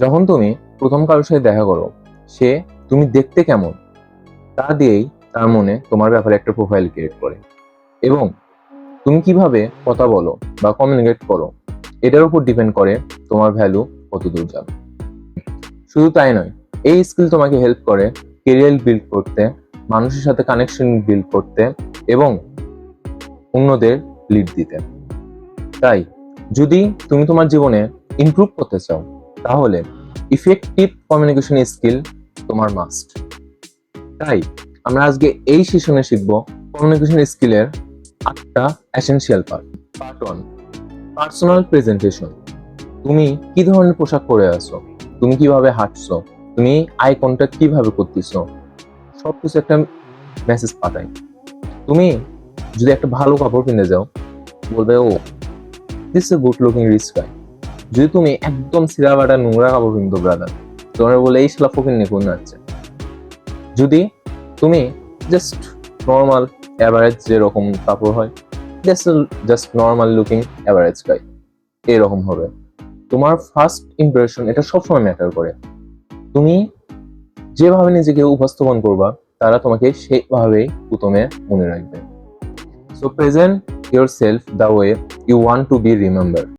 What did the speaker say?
যখন তুমি প্রথম কারোর সাথে দেখা করো, সে তুমি দেখতে কেমন তা দিয়েই তার মনে তোমার ব্যাপারে একটা প্রোফাইল ক্রিয়েট করে। এবং তুমি কিভাবে কথা বলো বা কমিউনিকেট করো, এটার উপর ডিপেন্ড করে তোমার ভ্যালু কত দূর যাবে। শুধু তাই নয়, এই স্কিল তোমাকে হেল্প করে কেরিয়ার বিল্ড করতে, মানুষের সাথে কানেকশন বিল্ড করতে এবং অন্যদের লিড দিতে। তাই যদি তুমি তোমার জীবনে ইমপ্রুভ করতে চাও, তাহলে ইফেক্টিভ কমিউনিকেশন স্কিল তোমার মাস্ট। তাই আমরা আজকে এই সেশনে শিখব কমিউনিকেশন স্কিলের 8টা essential part. Part 1, personal presentation. তুমি কি ধরনের পোশাক পরে আছো, তুমি কিভাবে হাঁটছো, তুমি আই কন্ট্যাক্ট কিভাবে করতেছো, সবকিছু একটা মেসেজ পাঠায়। তুমি যদি একটা ভালো কাপড় কিনে যাও, বলবে oh this a good looking rich guy. যদি তুমি একদম সিরাবাটা নোংরা কাপড় কিনতো ব্রাদার, তোমার বলে এই শালা ফকির নিয়ে কোন যাচ্ছে। যদি তুমি জাস্ট নর্মাল অ্যাভারেজ যেরকম কাপড় হয়, জাস্ট নর্মাল লুকিং অ্যাভারেজ গাই, এরকম হবে। তোমার ফার্স্ট ইমপ্রেশন এটা সবসময় ম্যাটার করে। তুমি যেভাবে নিজেকে উপস্থাপন করবা, তারা তোমাকে সেইভাবেই প্রথমে মনে রাখবে। So present yourself the way you want to be remembered.